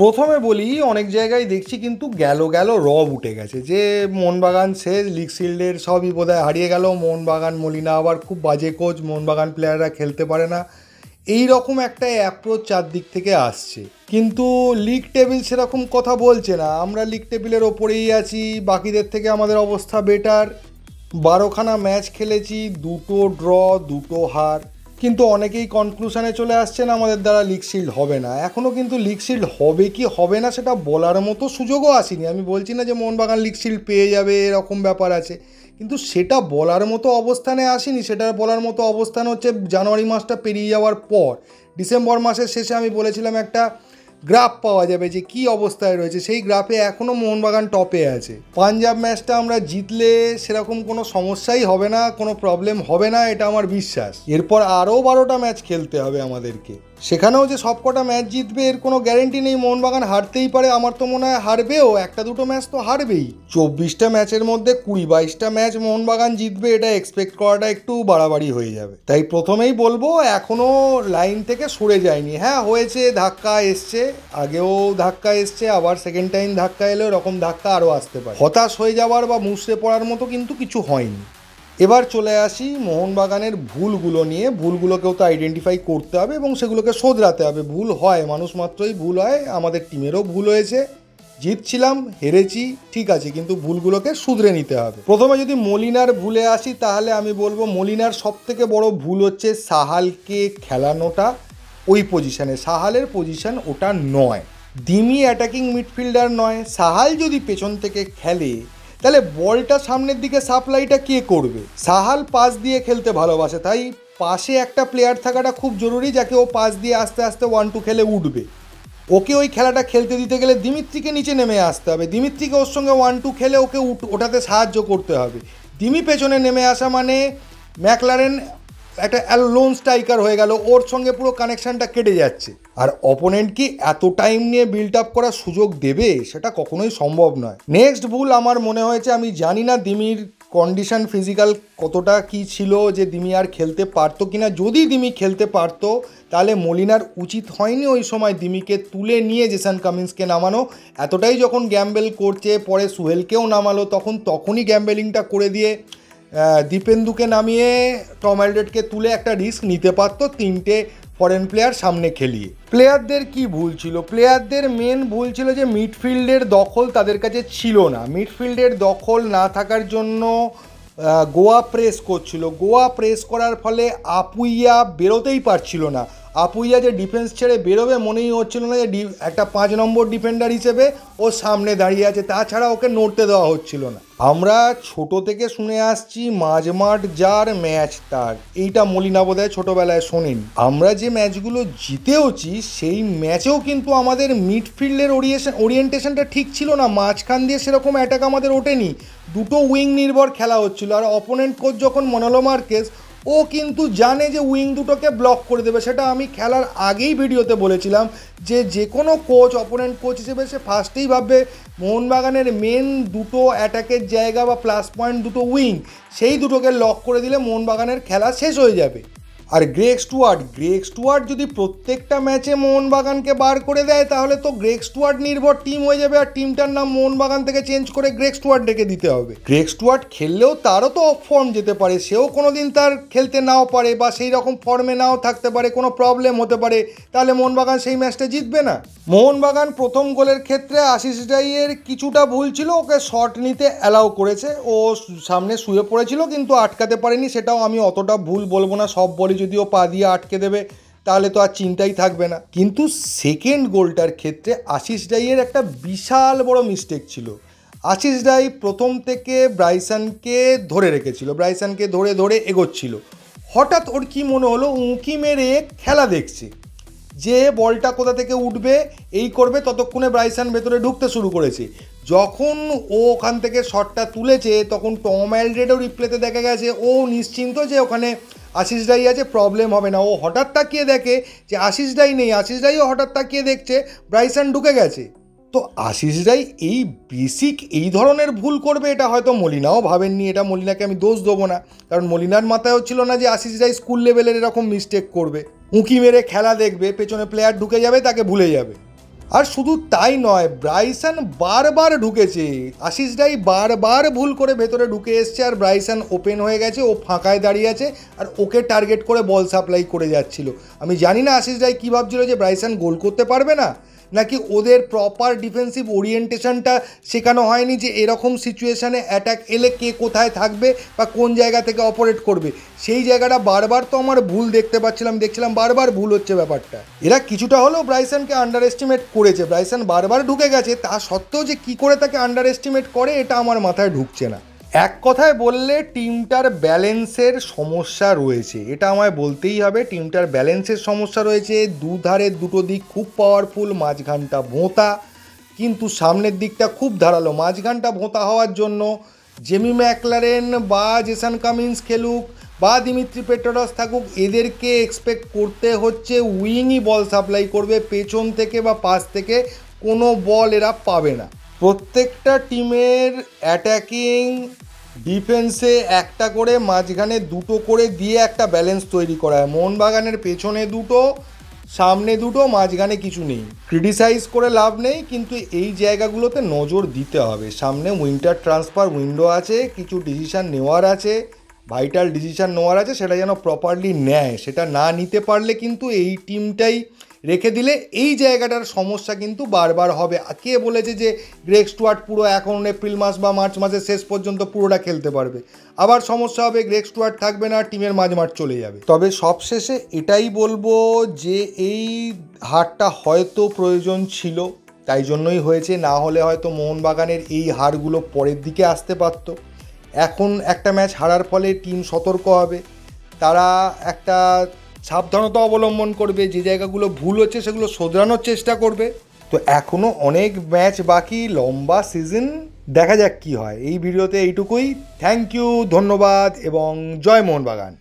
প্রথমে বলি অনেক জায়গায় দেখছি কিন্তু গেল গেল রব উঠে গেছে যে মোহনবাগান শেষ, লিগ শিল্ডের সবই বোধহয় হারিয়ে গেল, মোহনবাগান মলিনা আবার খুব বাজে কোচ, মোহনবাগান প্লেয়াররা খেলতে পারে না, এই রকম একটা অ্যাপ্রোচ চারদিক থেকে আসছে। কিন্তু লিগ টেবিল সেরকম কথা বলছে না, আমরা লিগ টেবিলের ওপরেই আছি, বাকিদের থেকে আমাদের অবস্থা বেটার। 12খানা ম্যাচ খেলেছি, 2টো ড্র 2টো হার, কিন্তু অনেকেই কনক্লুশনে চলে আসছেন আমাদের দ্বারা লিগ শিল্ড হবে না। এখনও কিন্তু লিগ শিল্ড হবে কি হবে না সেটা বলার মতো সুযোগও আসেনি। আমি বলছি না যে মোহনবাগান লিগ শিল্ড পেয়ে যাবে, এরকম ব্যাপার আছে, কিন্তু সেটা বলার মতো অবস্থানে আসেনি। সেটা বলার মতো অবস্থান হচ্ছে জানুয়ারি মাসটা পেরিয়ে যাওয়ার পর। ডিসেম্বর মাসের শেষে আমি বলেছিলাম একটা গ্রাফ পাওয়া যাবে যে কি অবস্থায় রয়েছে, সেই গ্রাফে এখনও মোহনবাগান টপে আছে। পাঞ্জাব ম্যাচটা আমরা জিতলে সেরকম কোনো সমস্যাই হবে না, কোনো প্রবলেম হবে না, এটা আমার বিশ্বাস। এরপর আরও 12টা ম্যাচ খেলতে হবে আমাদেরকে, সেখানেও যে সব কটা ম্যাচ জিতবে এর কোনো গ্যারেন্টি নেই। মোহনবাগান হারতেই পারে, আমার তো মনে হয় হারবেও, 1-2টো ম্যাচ তো হারবেই। 24টা ম্যাচের মধ্যে 20-22টা ম্যাচ মোহনবাগান জিতবে, এটা এক্সপেক্ট করাটা একটু বাড়াবাড়ি হয়ে যাবে। তাই প্রথমেই বলবো এখনও লাইন থেকে সরে যায়নি। হ্যাঁ হয়েছে, ধাক্কা এসছে, আগেও ধাক্কা এসছে, আবার সেকেন্ড টাইম ধাক্কা এলো, এরকম ধাক্কা আরও আসতে পারে। হতাশ হয়ে যাওয়ার বা মুষড়ে পড়ার মতো কিন্তু কিছু হয়নি। এবার চলে আসি মোহনবাগানের ভুলগুলো নিয়ে। ভুলগুলোকেও তো আইডেন্টিফাই করতে হবে এবং সেগুলোকে শোধরাতে হবে। ভুল হয়, মানুষ মাত্রই ভুল হয়, আমাদের টিমেরও ভুল হয়েছে, জিতছিলাম, হেরেছি, ঠিক আছে, কিন্তু ভুলগুলোকে শুধরে নিতে হবে। প্রথমে যদি মলিনার ভুলে আসি তাহলে আমি বলবো মলিনার সবথেকে বড় ভুল হচ্ছে সাহালকে খেলানোটা ওই পজিশানে। সাহালের পজিশান ওটা নয়, দিমি অ্যাটাকিং মিডফিল্ডার নয়। সাহাল যদি পেছন থেকে খেলে তাহলে বলটা সামনের দিকে সাপ্লাইটা কে করবে? সাহাল পাস দিয়ে খেলতে ভালোবাসে, তাই পাশে একটা প্লেয়ার থাকাটা খুব জরুরি যাকে ও পাস দিয়ে আস্তে আস্তে 1-2 খেলে উঠবে। ওকে ওই খেলাটা খেলতে দিতে গেলে দিমিত্রিকে নিচে নেমে আসতে হবে, দিমিত্রিকে ওর সঙ্গে 1-2 খেলে ওকে ওঠাতে সাহায্য করতে হবে। দিমি পেছনে নেমে আসা মানে ম্যাকলারেন একটা লোন স্ট্রাইকার হয়ে গেল, ওর সঙ্গে পুরো কানেকশানটা কেটে যাচ্ছে। আর অপোনেন্ট কি এত টাইম নিয়ে বিল্ড আপ করার সুযোগ দেবে? সেটা কখনোই সম্ভব নয়। নেক্সট ভুল আমার মনে হয়েছে, আমি জানি না দিমির কন্ডিশন ফিজিক্যাল কতটা কি ছিল যে দিমি আর খেলতে পারতো কিনা। যদি দিমি খেলতে পারতো তাহলে মলিনার উচিত হয়নি ওই সময় দিমিকে তুলে নিয়ে জেসন কামিন্সকে নামানো। এতটাই যখন গ্যাম্বেল করছে, পরে সুহেলকেও নামালো, তখনই গ্যাম্বেলিংটা করে দিয়ে দীপেন্দুকে নামিয়ে টম অ্যালড্রেডকে তুলে একটা রিস্ক নিতে পারতো 3টে ফরেন প্লেয়ার সামনে খেলিয়ে। প্লেয়ারদের কি ভুল ছিল? প্লেয়ারদের মেন ভুল ছিল যে মিডফিল্ডের দখল তাদের কাছে ছিল না। মিডফিল্ডের দখল না থাকার জন্য গোয়া প্রেস করছিল, গোয়া প্রেস করার ফলে আপুইয়া বেরোতেই পারছিল না। আপুইয়া যে ডিফেন্স ছেড়ে বেরোবে মনেই হচ্ছিল না, যে একটা 5 নম্বর ডিফেন্ডার হিসেবে ও সামনে দাঁড়িয়ে আছে, তাছাড়া ওকে নড়তে দেওয়া হচ্ছিল না। আমরা ছোট থেকে শুনে আসছি মাঝমাঠ যার ম্যাচ তার, এইটা মলিনা বোধহয় ছোটোবেলায় শোনেনি। আমরা যে ম্যাচগুলো জিতেওছি সেই ম্যাচেও কিন্তু আমাদের মিডফিল্ডের ওরিয়েন্টেশনটা ঠিক ছিল না, মাঝখান দিয়ে সেরকম অ্যাটাক আমাদের ওঠেনি, 2টো উইং নির্ভর খেলা হচ্ছিল। আর অপোনেন্ট কোচ যখন মনোলো মার্কেস, ও কিন্তু জানে যে উইং দুটোকে ব্লক করে দেবে। সেটা আমি খেলার আগেই ভিডিওতে বলেছিলাম যে কোনো কোচ, অপোনেন্ট কোচ হিসেবে সে ফার্স্টেই ভাববে মোহনবাগানের মেন 2টো অ্যাটাকের জায়গা বা প্লাস পয়েন্ট 2টো উইং, সেই দুটোকে লক করে দিলে মোহনবাগানের খেলা শেষ হয়ে যাবে। আর গ্রেগ স্টুয়ার্ট যদি প্রত্যেকটা ম্যাচে মোহনবাগানকে বার করে দেয় তাহলে তো গ্রেগ স্টুয়ার্ট নির্ভর টিম হয়ে যাবে, আর টিমটার নাম মোহনবাগান থেকে চেঞ্জ করে গ্রেগ স্টুয়ার্ট ডেকে দিতে হবে। গ্রেগ স্টুয়ার্ট খেললেও তারও তো অফ ফর্ম যেতে পারে, সেও কোনো দিন তার খেলতে নাও পারে বা সেই রকম ফর্মে নাও থাকতে পারে, কোনো প্রবলেম হতে পারে, তাহলে মোহনবাগান সেই ম্যাচটা জিতবে না। মোহনবাগান প্রথম গোলের ক্ষেত্রে আশিস রাইয়ের কিছুটা ভুল ছিল, ওকে শট নিতে অ্যালাউ করেছে, ও সামনে শুয়ে পড়েছিল কিন্তু আটকাতে পারেনি, সেটাও আমি অতটা ভুল বলবো না। সব বলই যদি ও পা দিয়ে আটকে দেবে তাহলে তো আর চিন্তাই থাকবে না। কিন্তু সেকেন্ড গোলটার ক্ষেত্রে আশিস রাইয়ের একটা বিশাল বড় মিস্টেক ছিল। আশিস রাই প্রথম থেকে ব্রাইসনকে ধরে রেখেছিল, ব্রাইসনকে ধরে ধরে এগোচ্ছিল। হঠাৎ ওর কি মনে হলো, উঁকি মেরে খেলা দেখছে যে বলটা কোথা থেকে উঠবে, এই করবে, ততক্ষণে ব্রাইসন ভেতরে ঢুকতে শুরু করেছে। যখন ও ওখান থেকে শটটা তুলেছে তখন টম অ্যালড্রেডও রিপ্লেতে দেখা গেছে ও নিশ্চিন্ত যে ওখানে আশিস রাই আছে, প্রবলেম হবে না। ও হঠাৎ তাকিয়ে দেখে যে আশিস রাই নেই, আশিস রাইও হঠাৎ তাকিয়ে দেখছে ব্রাইসন ঢুকে গেছে। তো আশিস রাই এই বেসিক এই ধরনের ভুল করবে এটা হয়তো মলিনাও ভাবেননি। এটা মলিনাকে আমি দোষ দেবো না, কারণ মলিনার মাথায়ও ছিল না যে আশিস রাই স্কুল লেভেলের এরকম মিস্টেক করবে। উঁকি মেরে খেলা দেখবে, পেছনে প্লেয়ার ঢুকে যাবে, তাকে ভুলে যাবে। আর শুধু তাই নয়, ব্রাইসন বারবার ঢুকেছে, আশিস রাই বারবার ভুল করে ভেতরে ঢুকে এসছে, আর ব্রাইসন ওপেন হয়ে গেছে, ও ফাঁকায় দাঁড়িয়ে আছে আর ওকে টার্গেট করে বল সাপ্লাই করে যাচ্ছিল। আমি জানি না আশিস রাই কী ভাবছিল যে ব্রাইসন গোল করতে পারবে না, নাকি ওদের প্রপার ডিফেন্সিভ ওরিয়েন্টেশনটা শেখানো হয়নি যে এরকম সিচুয়েশানে অ্যাটাক এলে কে কোথায় থাকবে বা কোন জায়গা থেকে অপারেট করবে। সেই জায়গাটা বারবার তো আমার ভুল দেখছিলাম বারবার ভুল হচ্ছে ব্যাপারটা। এরা কিছুটা হলেও ব্রাইসনকে আন্ডার এস্টিমেট করেছে, ব্রাইসন বারবার ঢুকে গেছে, তা সত্ত্বেও যে কী করে তাকে আন্ডার এস্টিমেট করে এটা আমার মাথায় ঢুকছে না। এক কথায় বললে টিমটার ব্যালেন্সের সমস্যা রয়েছে, এটা আমায় বলতেই হবে। টিমটার ব্যালেন্সের সমস্যা রয়েছে, দুধারের দুটো দিক খুব পাওয়ারফুল, মাঝখানটা ভোঁতা, কিন্তু সামনের দিকটা খুব ধারালো। মাঝখানটা ভোঁতা হওয়ার জন্য জেমি ম্যাকলারেন বা জেসন কামিন্স খেলুক বা দিমিত্রি পেট্রাডস থাকুক, এদেরকে এক্সপেক্ট করতে হচ্ছে উইংই বল সাপ্লাই করবে, পেছন থেকে বা পাশ থেকে কোনো বল এরা পাবে না। প্রত্যেকটা টিমের অ্যাটাকিং ডিফেন্সে একটা করে, মাঝখানে দুটো করে দিয়ে একটা ব্যালেন্স তৈরি করা হয়। মোহনবাগানের পেছনে দুটো, সামনে দুটো, মাঝখানে কিছু নেই। ক্রিটিসাইজ করে লাভ নেই, কিন্তু এই জায়গাগুলোতে নজর দিতে হবে। সামনে উইন্টার ট্রান্সফার উইন্ডো আছে, কিছু ডিসিশান নেওয়ার আছে, ভাইটাল ডিসিশান নেওয়ার আছে, সেটা যেন প্রপারলি নেয়। সেটা না নিতে পারলে কিন্তু এই টিমটাই রেখে দিলে এই জায়গাটার সমস্যা কিন্তু বারবার হবে। কে বলেছে যে গ্রেগ স্টুয়ার্ট পুরো এখন এপ্রিল মাস বা মার্চ মাসের শেষ পর্যন্ত পুরোটা খেলতে পারবে? আবার সমস্যা হবে, গ্রেগ স্টুয়ার্ট থাকবে না, টিমের মাঝমাঠ চলে যাবে। তবে সবশেষে এটাই বলবো যে এই হারটা হয়তো প্রয়োজন ছিল, তাই জন্যই হয়েছে, না হলে হয়তো মোহনবাগানের এই হারগুলো পরের দিকে আসতে পারত। এখন একটা ম্যাচ হারার ফলে টিম সতর্ক হবে, তারা একটা সাবধানতা অবলম্বন করবে, যে জায়গাগুলো ভুল হচ্ছে সেগুলো শোধরানোর চেষ্টা করবে। তো এখনও অনেক ম্যাচ বাকি, লম্বা সিজন, দেখা যাক কী হয়। এই ভিডিওতে এইটুকুই। থ্যাংক ইউ, ধন্যবাদ এবং জয় মোহনবাগান।